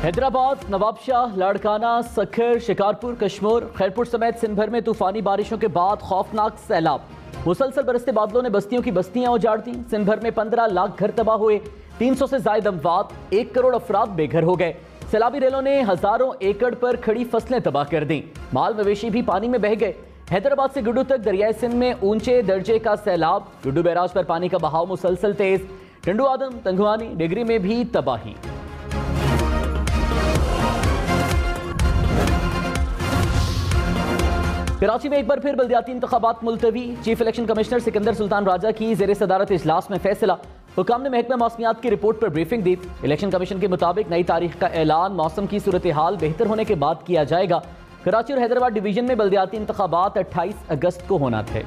हैदराबाद, नवाबशाह, लाड़काना, सखर, शिकारपुर, कश्मीर, खैरपुर समेत सिंध भर में तूफानी बारिशों के बाद खौफनाक सैलाब। मुसलसल बरसते बादलों ने बस्तियों की बस्तियां उजाड़ दी। सिंध भर में 15 लाख घर तबाह हुए, 300 से ज्यादा अमवात, 1 करोड़ अफराद बेघर हो गए। सैलाबी रेलों ने हजारों एकड़ पर खड़ी फसलें तबाह कर दी। माल मवेशी भी पानी में बह गए। हैदराबाद से गुड्डू तक दरियाए सिंध में ऊंचे दर्जे का सैलाब। गुड्डू बैराज पर पानी का बहाव मुसलसल तेज। टंडू आदम, तंगवानी, डिगरी में भी तबाही। कराची में एक बार फिर बल्दियाती इंतखाबात मुलतवी। Chief election commissioner Sikandar Sultan Raja की ज़ेर सदारत इजलास में फैसला। हुकाम ने महकमा मौसमियात की रिपोर्ट पर ब्रीफिंग दी। इलेक्शन कमीशन के मुताबिक नई तारीख का ऐलान मौसम की सूरत हाल बेहतर होने के बाद किया जाएगा। कराची और हैदराबाद डिवीजन में बल्दियाती इंतखाबात 28 अगस्त को होना थे।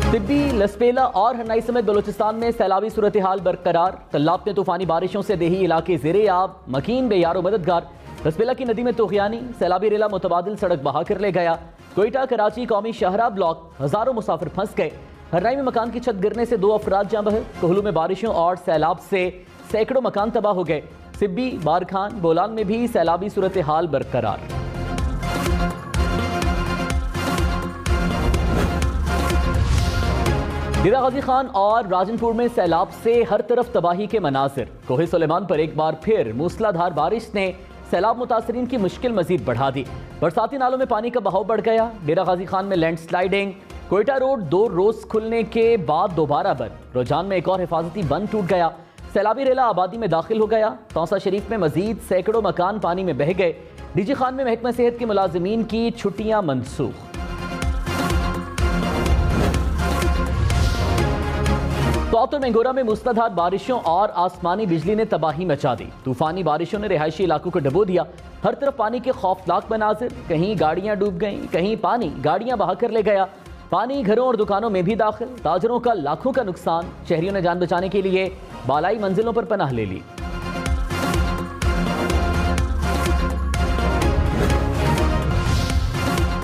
तिब्बी, लसपेला और हरनाई समेत बलोचिस्तान में सैलाबी सूरत हाल बरकरार। कल्लाब में तूफानी बारिशों से देही इलाके ज़ेरे आब। मकीन बेयारो मददगार। लसपेला की नदी में तोगयानी। सैलाबी रेला मुतबादिल सड़क बहा कर ले गया। कोयटा कराची कौमी शाहराह ब्लॉक हजारों मुसाफिर फंस गए। हरनाई में मकान की छत गिरने से 2 अफराद जाँ बहे। कोहलू में बारिशों और सैलाब से सैकड़ों मकान तबाह हो गए। सिब्बी, बारखान, बोलान में भी सैलाबी सूरत हाल बरकरार। डेरा गाजी खान और राजनपुर में सैलाब से हर तरफ तबाही के मनाजिर। कोहे सुलेमान पर एक बार फिर मूसलाधार बारिश ने सैलाब मुतासरीन की मुश्किल मजीद बढ़ा दी। बरसाती नालों में पानी का बहाव बढ़ गया। डेरा गाजी खान में लैंडस्लाइडिंग। कोयटा रोड 2 रोज खुलने के बाद दोबारा बंद। रोजान में एक और हिफाजती बंद टूट गया। सैलाबी रेला आबादी में दाखिल हो गया। तौसा शरीफ में मजीद सैकड़ों मकान पानी में बह गए। डीजी खान में महकमा सेहत के मुलाजिमीन की छुट्टियां मनसूख। तौतुर मेंगोरा में मूसलाधार बारिशों और आसमानी बिजली ने तबाही मचा दी। तूफानी बारिशों ने रिहायशी इलाकों को डुबो दिया। हर तरफ पानी के खौफनाक मनाजिर। कहीं गाड़ियां डूब गईं, कहीं पानी गाड़ियां बहाकर ले गया। पानी घरों और दुकानों में भी दाखिल। ताजरों का लाखों का नुकसान। शहरियों ने जान बचाने के लिए बालाई मंजिलों पर पनाह ले ली।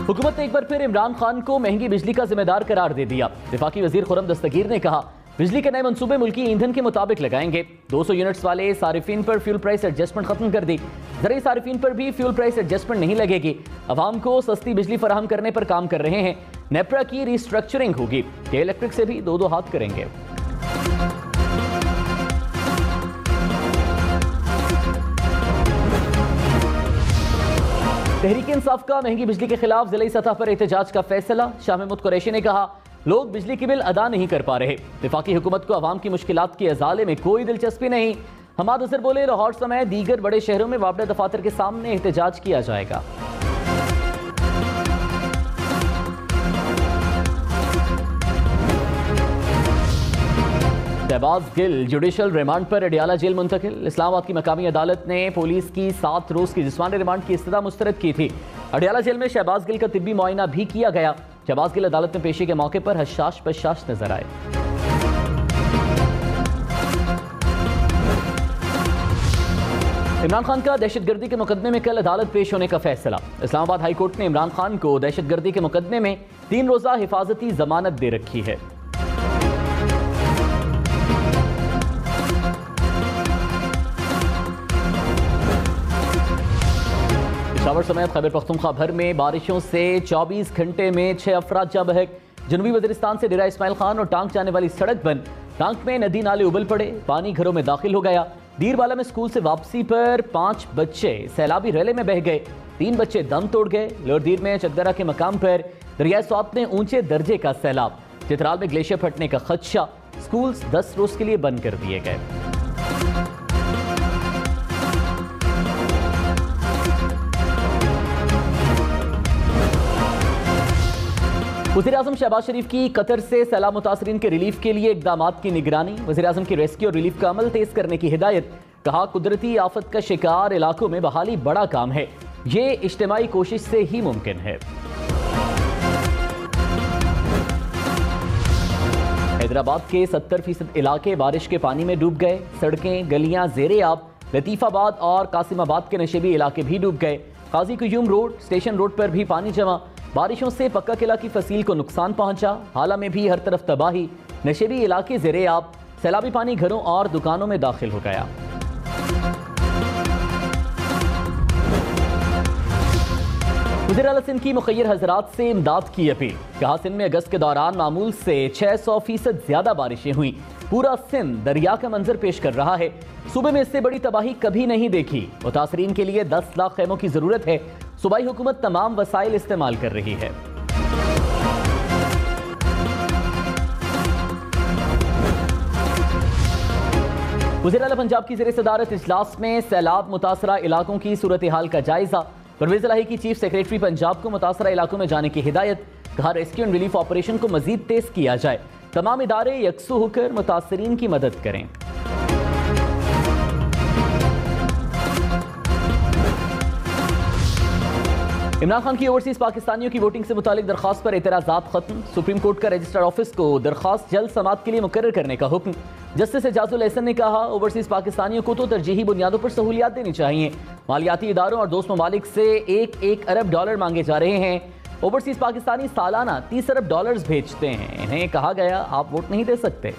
हुकूमत ने एक बार फिर इमरान खान को महंगी बिजली का जिम्मेदार करार दे दिया। वफाकी वजीर खुर्रम दस्तगीर ने कहा, बिजली के नए मंसूबे मुल्की ईंधन के मुताबिक लगाएंगे। 200 यूनिट्स वाले सारिफिन पर फ्यूल प्राइस एडजस्टमेंट खत्म कर दी। ज़रूरी सारिफिन पर भी फ्यूल प्राइस एडजस्टमेंट नहीं लगेगी। अवाम को सस्ती बिजली फराहम करने पर काम कर रहे हैं। नेपरा की रिस्ट्रक्चरिंग होगी। के इलेक्ट्रिक से भी 2-2 हाथ करेंगे। तहरीक इंसाफ का महंगी बिजली के खिलाफ जिले सतह पर एहतजाज का फैसला। शाह महमूद कुरैशी ने कहा, लोग बिजली की बिल अदा नहीं कर पा रहे। वफाकी हुकूमत को अवाम की मुश्किलात के अजाले में कोई दिलचस्पी नहीं। हमाद अजहर बोले, लाहौर समेत दीगर बड़े शहरों में वापडा दफातर के सामने एहतजाज किया जाएगा। शहबाज गिल जुडिशल रिमांड पर अडियाला जेल मुंतकिल। इस्लामाबाद की मकामी अदालत ने पुलिस की 7 रोज की जिस्मानी रिमांड की इस्तदा मुस्तरद की थी। अडियाला जेल में शहबाज गिल का तिब्बी मुआयना भी किया गया। शहबाज गिल अदालत में पेशी के मौके पर हशाश बशाश नजर आए। इमरान खान का दहशतगर्दी के मुकदमे में कल अदालत पेश होने का फैसला। इस्लामाबाद हाई कोर्ट ने इमरान खान को दहशतगर्दी के मुकदमे में 3 रोजा हिफाजती जमानत दे रखी है। पेशावर समेत खैबर पख्तूनख्वा भर में बारिशों से 24 घंटे में 6 अफराद जा बहक। जनूबी वजीरिस्तान से डेरा इस्माइल खान और टांग जाने वाली सड़क बंद। टांग में नदी नाले उबल पड़े। पानी घरों में दाखिल हो गया। दीरवाला में स्कूल से वापसी पर 5 बच्चे सैलाबी रेले में बह गए। 3 बच्चे दम तोड़ गए। लोअर दीर में चकदरा के मकाम पर दरियाए स्वात में ऊंचे दर्जे का सैलाब। चित्राल में ग्लेशियर फटने का खदशा। स्कूल 10 रोज के लिए बंद कर दिए गए। वज़ीर-ए-आज़म शहबाज शरीफ की कतर से सैलाब मुतासरीन के रिलीफ के लिए इक़दामात की निगरानी। वज़ीर-ए-आज़म की रेस्क्यू और रिलीफ का अमल तेज करने की हिदायत। कहा, कुदरती आफत का शिकार इलाकों में बहाली बड़ा काम है। ये इज्तिमाई कोशिश से ही मुमकिन है। हैदराबाद के 70% इलाके बारिश के पानी में डूब गए। सड़कें, गलियां ज़ेरे आब। लतीफ़ाबाद और कासिमाबाद के नशेबी इलाके भी डूब गए। काजी कुयूम रोड, स्टेशन रोड पर भी पानी जमा। बारिशों से पक्का किला की फसील को नुकसान पहुंचा। हाला में भी हर तरफ तबाही, नशेबी इलाके ज़ेरे-आब, सैलाबी पानी घरों और दुकानों में दाखिल हो गया। वज़ीर आला सिंध की मुखय्यर हजरात से इमदाद की अपील। कहा सिंध में अगस्त के दौरान मामूल से 600% ज्यादा बारिशें हुई। पूरा सिंध दरिया का मंजर पेश कर रहा है। सूबे में इससे बड़ी तबाही कभी नहीं देखी। मुतासरीन के लिए 10 लाख खैमों की जरूरत है। सूबाई हुकूमत तमाम वसाइल इस्तेमाल कर रही है। वज़ीर आला पंजाब की ज़ेरे सदारत इजलास में सैलाब मुतासरा इलाकों की सूरत हाल का जायजा। परवेज़ इलाही की चीफ सेक्रेटरी पंजाब को मुतासरा इलाकों में जाने की हिदायत। कहा रेस्क्यू एंड रिलीफ ऑपरेशन को मजीद तेज किया जाए। तमाम इदारे यकसू होकर मुतासरीन की मदद करें। इमरान खान की ओवरसीज पाकिस्तानियों की वोटिंग से मुतालिक दरख्वास्त पर एतराज़ात खत्म। सुप्रीम कोर्ट का रजिस्ट्रार ऑफिस को दरख्वास्त जल्द समाअत के लिए मुकर्रर करने का हुक्म। जस्टिस एजाजुल एहसन ने कहा ओवरसीज पाकिस्तानियों को तो तरजीही बुनियादों पर सहूलियात देनी चाहिए। मालियाती इदारों और दोस्त ममालिक से 1 अरब डॉलर मांगे जा रहे हैं। ओवरसीज पाकिस्तानी सालाना 30 अरब डॉलर्स भेजते हैं। इन्हें कहा गया आप वोट नहीं दे सकते।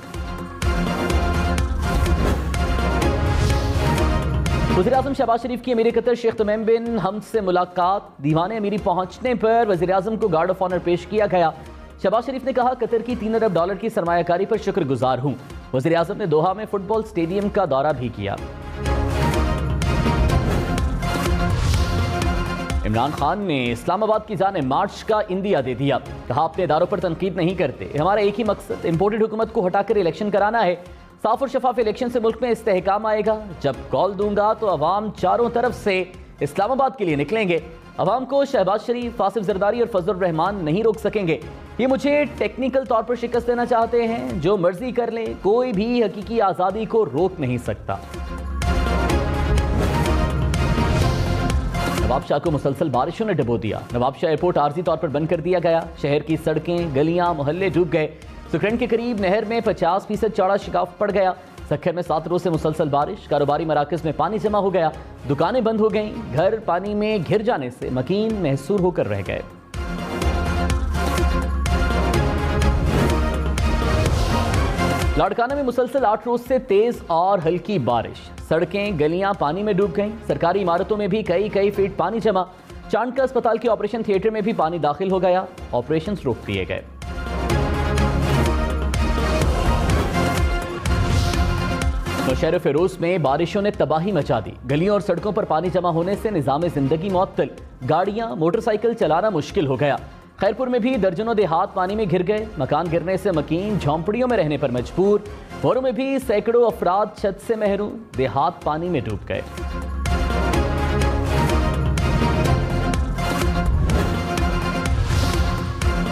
वज़ीर आज़म शहबाज शरीफ की अमीर कतर शेख तमीम बिन हम्द से मुलाकात। दीवान अमीरी पहुंचने पर वज़ीर आज़म को गार्ड ऑफ ऑनर पेश किया गया। शहबाज शरीफ ने कहा कतर की 3 अरब डॉलर की सरमायाकारी पर शुक्रगुजार हूं। वज़ीर आज़म ने दोहा में फुटबॉल स्टेडियम का दौरा भी किया। इमरान खान ने इस्लामाबाद की जाने मार्च का इंदिया दे दिया। कहा अपने इदारों पर तनकीद नहीं करते, हमारा एक ही मकसद इम्पोर्टेड हुकूमत को हटाकर इलेक्शन कराना है। साफ और शफाफ इलेक्शन से मुल्क में इस्तेहकाम आएगा। जब कॉल दूंगा तो अवाम चारों तरफ से इस्लामाबाद के लिए निकलेंगे। अवाम को शहबाज शरीफ, फासिफ जरदारी और फजल रहमान नहीं रोक सकेंगे। ये मुझे टेक्निकल तौर पर शिकस्त देना चाहते हैं। जो मर्जी कर लें, कोई भी हकीकी आज़ादी को रोक नहीं सकता। नवाबशाह को मुसलसल बारिशों ने डुबो दिया। नवाबशाह एयरपोर्ट आर्जी तौर पर बंद कर दिया गया। शहर की सड़कें, गलियां, मोहल्ले डूब गए। सुखरंड के करीब नहर में 50% चौड़ा शिकाफ पड़ गया। सखर में 7 रोज से मुसलसल बारिश। कारोबारी मराकज में पानी जमा हो गया। दुकानें बंद हो गईं। घर पानी में घिर जाने से मकीन महसूर होकर रह गए। लाड़काना में मुसलसल 8 रोज से तेज और हल्की बारिश। सड़कें, गलियां पानी में डूब गईं। सरकारी इमारतों में भी कई फीट पानी जमा। चांदका अस्पताल के ऑपरेशन थिएटर में भी पानी दाखिल हो गया। ऑपरेशन रोक दिए गए। शहर फिरोज में बारिशों ने तबाही मचा दी। गलियों और सड़कों पर पानी जमा होने से निजाम जिंदगी मुअत्तल। गाड़ियां, मोटरसाइकिल चलाना मुश्किल हो गया। खैरपुर में भी दर्जनों देहात पानी में घिर गए। मकान गिरने से मकीन झोंपड़ियों में रहने पर मजबूर। भोरों में भी सैकड़ों अफराद छत से महरूम। देहात पानी में डूब गए।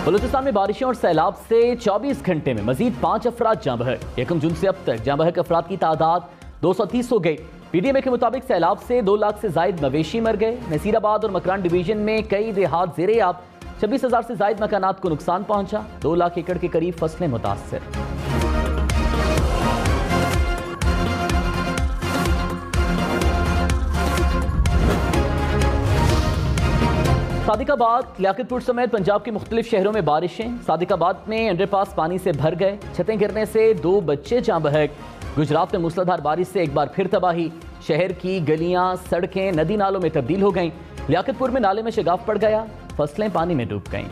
बलूचिस्तान में बारिशों और सैलाब से 24 घंटे में मजीद 5 अफराद जाँ बहक। 1 जून से अब तक जाँ बहक अफराद की तादाद 230 हो गई। पीडीएमए के मुताबिक सैलाब से 2 लाख से जायद मवेशी मर गए। नसीराबाद और मकरान डिवीजन में कई देहात ज़ेरे-आब। 26,000 से जायद मकानात को नुकसान पहुंचा। 2 लाख एकड़ के करीब फसलें मुतासर। सादिकाबाद, लियाकतपुर समेत पंजाब के मुख्तलिफ शहरों में बारिशें। सादिकाबाद में अंडरपास पानी से भर गए। छतें गिरने से 2 बच्चे जाँ बहक। गुजरात में मूसलाधार बारिश से एक बार फिर तबाही। शहर की गलियां, सड़कें नदी नालों में तब्दील हो गईं। लियाकतपुर में नाले में शगाफ पड़ गया। फसलें पानी में डूब गईं।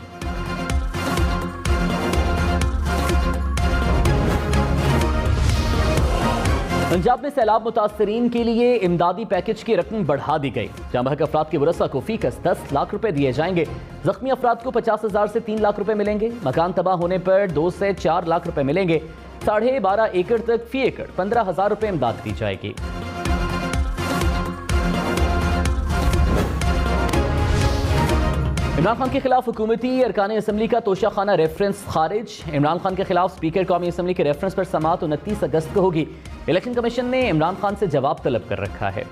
पंजाब में सैलाब मुतासरीन के लिए इमदादी पैकेज की रकम बढ़ा दी गई। जाँ बहक अफराद के वरसा को फीकस 10 लाख रुपए दिए जाएंगे। जख्मी अफराद को 50,000 से 3 लाख रुपए मिलेंगे। मकान तबाह होने पर 2 से 4 लाख रुपए मिलेंगे। 12.5 एकड़ तक फी एकड़ 15,000 रुपए इमदाद दी जाएगी। इमरान खान के खिलाफ हुकूमती अरकान असम्बली का तोशाखाना रेफरेंस खारिज। इमरान खान के खिलाफ स्पीकर कौमी असम्बली के रेफरेंस पर समाअत 29 अगस्त को होगी। इलेक्शन कमीशन ने इमरान खान से जवाब तलब कर रखा है।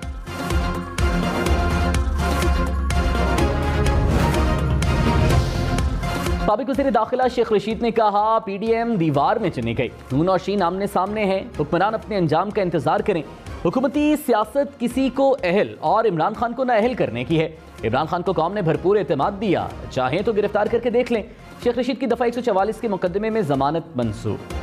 साबिक वज़ीर दाखिला शेख रशीद ने कहा पीडीएम दीवार में चली गई। नून और शीन आमने सामने हैं। हुक्मरान अपने अंजाम का इंतजार करें। हुकूमती सियासत किसी को अहल और इमरान खान को नाअहल करने की है। इमरान खान को कौम ने भरपूर एतमाद दिया, चाहें तो गिरफ्तार करके देख लें। शेख रशीद की दफा 144 के मुकदमे में जमानत मंसूख।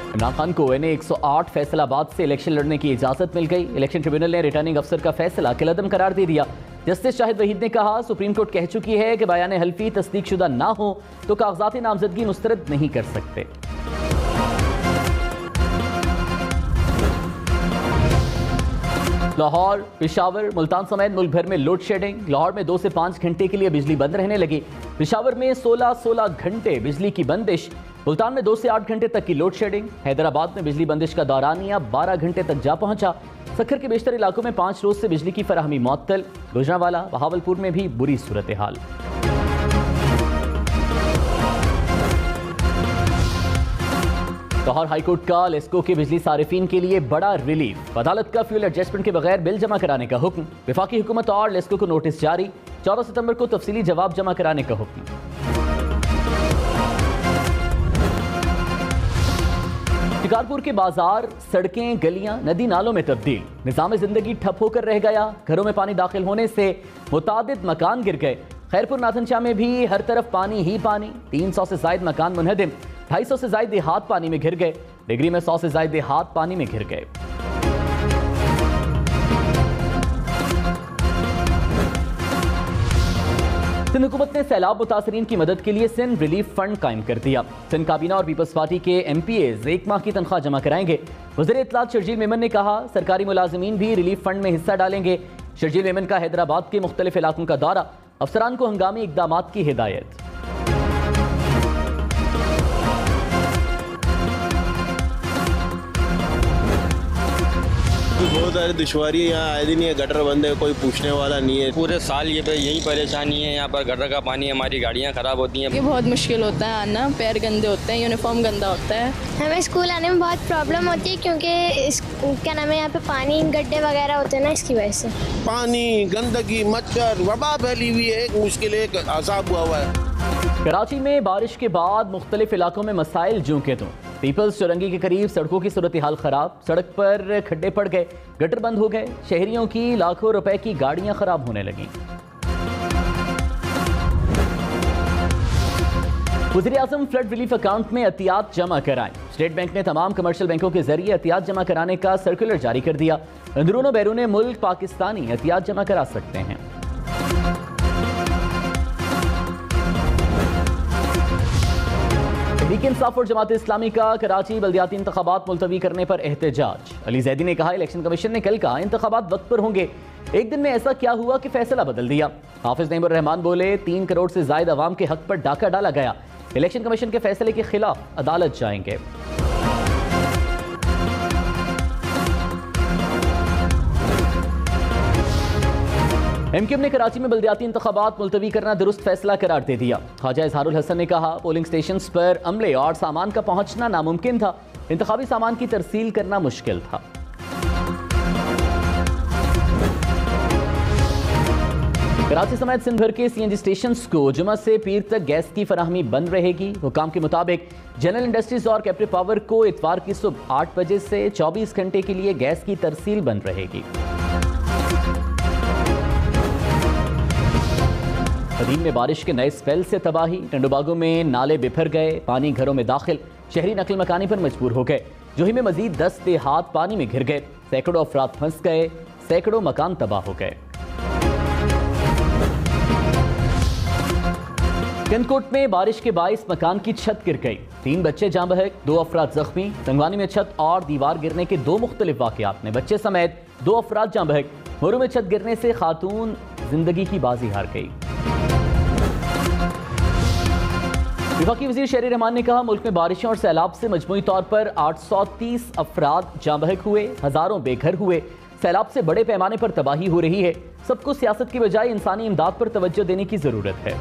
इमरान खान को एनए 108 फैसलाबाद से इलेक्शन लड़ने की इजाजत मिल गई। इलेक्शन ट्रिब्यूनल ने रिटर्निंग अफसर का फैसला कलअदम करार दे दिया। जस्टिस शाहिद वहीद ने कहा, सुप्रीम कोर्ट कह चुकी है कि बयान हल्फी तस्दीक शुदा ना हो तो कागजाती नामजदगी मुस्तरद नहीं कर सकते। लाहौर, पेशावर, मुल्तान समेत मुल्क भर में लोड शेडिंग। लाहौर में 2 से 5 घंटे के लिए बिजली बंद रहने लगी। पेशावर में 16 घंटे बिजली की बंदिश। मुल्तान में 2 से 8 घंटे तक की लोड शेडिंग। हैदराबाद में बिजली बंदिश का दौरानिया 12 घंटे तक जा पहुंचा। सखर के बेशतर इलाकों में 5 रोज से बिजली की फराहमी मुअत्तल। गुजरांवाला, बहावलपुर में भी बुरी सूरत हाल। लाहौर हाईकोर्ट का लेस्को के बिजली सारिफीन के लिए बड़ा रिलीफ। अदालत का फ्यूल एडजस्टमेंट के बगैर बिल जमा कराने का हुक्म। वफाकी हुकूमत और लेस्को को नोटिस जारी। 14 सितंबर को तफसीली जवाब जमा कराने का हुक्म। शिकारपुर के बाजार, सड़कें, गलियां नदी नालों में तब्दील। निज़ाम जिंदगी ठप होकर रह गया। घरों में पानी दाखिल होने से मुतादिद मकान गिर गए। खैरपुर नाथनशाह में भी हर तरफ पानी ही पानी। 300 से जायद मकान मुनहदिम। 250 से जायद देहात पानी में घिर गए। डिग्री में 100 से जायद देहात पानी में घिर गए। सिंध हुकूमत ने सैलाब मुतासरीन की मदद के लिए सिंध रिलीफ फंड कायम कर दिया। सिंध काबीना और पीपल्स पार्टी के MPAs 1 माह की तनख्वाह जमा कराएंगे। वज़ीर इत्तलात शर्जील मेमन ने कहा, सरकारी मुलाजिमीन भी रिलीफ फंड में हिस्सा डालेंगे। शर्जील मेमन का हैदराबाद के मुख्तलिफ इलाकों का दौरा। अफसरान को हंगामी इकदामात की हिदायत। बहुत सारी दुश्वारी है यहाँ, आए दिन ये गटर बंद है, कोई पूछने वाला नहीं है। पूरे साल यही परेशानी है। यहाँ पर गटर का पानी, हमारी गाड़ियाँ खराब होती हैं। ये बहुत मुश्किल होता है आना, पैर गंदे होते हैं, यूनिफॉर्म गंदा होता है। हमें स्कूल आने में बहुत प्रॉब्लम होती है क्योंकि क्या नाम है, यहाँ पे पानी गड्ढे वगैरह होते हैं ना, इसकी वजह से पानी, गंदगी, मच्छर, वबा फैली हुई है। एक मुश्किल, एक अजाब हुआ है। कराची में बारिश के बाद मुख्तलिफ इलाकों में मसाइल ज्यों के त्यों। पीपल्स चौरंगी के करीब सड़कों की सूरत हाल खराब। सड़क पर खड्डे पड़ गए, गटर बंद हो गए। शहरियों की लाखों रुपए की गाड़ियां खराब होने लगीं। वज़ीर आज़म फ्लड रिलीफ अकाउंट में एहतियात जमा कराएं। स्टेट बैंक ने तमाम कमर्शियल बैंकों के जरिए एहतियात जमा कराने का सर्कुलर जारी कर दिया। अंदरून बैरून मुल्क पाकिस्तानी एहतियात जमा करा सकते हैं। तहरीक इंसाफ और जमात इस्लामी का कराची बल्दियाती इंतखाबात मुलतवी करने पर एहतजाज। अली जैदी ने कहा, इलेक्शन कमीशन ने कल कहा इंतखाबात वक्त पर होंगे। एक दिन में ऐसा क्या हुआ कि फैसला बदल दिया। हाफिज नईमुर रहमान बोले, 3 करोड़ से जायद अवाम के हक पर डाका डाला गया। इलेक्शन कमीशन के फैसले के खिलाफ अदालत जाएंगे। MQM ने कराची में बल्दियाती इंतखाबात मुलतवी करना दुरुस्त फैसला करार दे दिया। ख्वाजा इजहारुल हसन ने कहा, पोलिंग स्टेशन पर अमले और सामान का पहुंचना नामुमकिन था। इंतखाबी सामान की तरसील करना मुश्किल था। कराची समेत सिंध भर के CNG स्टेशन को जुमा से पीर तक गैस की फराहमी बंद रहेगी। हुकाम के मुताबिक जनरल इंडस्ट्रीज और कैप्टिव पावर को इतवार की सुबह 8 बजे से 24 घंटे के लिए गैस की तरसील बंद रहेगी। कदीम में बारिश के नए स्पेल से तबाही। टंडोबागो में नाले बिफर गए, पानी घरों में दाखिल। शहरी नकल मकानी पर मजबूर हो गए। जोही में मजीद 10 देहात पानी में घिर गए। सैकड़ों अफराद फंस गए, सैकड़ों मकान तबाह हो गए। कनकोट में बारिश के बाइस मकान की छत गिर गई। 3 बच्चे जाँ बहक, 2 अफराद जख्मी। तंगवानी में छत और दीवार गिरने के 2 मुख्तलिफ वाकयात में बच्चे समेत 2 अफराद जाँ बहक। मोरू में छत गिरने से खातून जिंदगी की बाजी हार गई। वफाकी वज़ीर शहरी रहमान ने कहा, मुल्क में बारिशों और सैलाब से मजमूई तौर पर 830 अफराद जाँ बहक हुए, हजारों बेघर हुए। सैलाब से बड़े पैमाने पर तबाही हो रही है। सबको सियासत की बजाय इंसानी इमदाद पर तवज्जो देने की जरूरत है।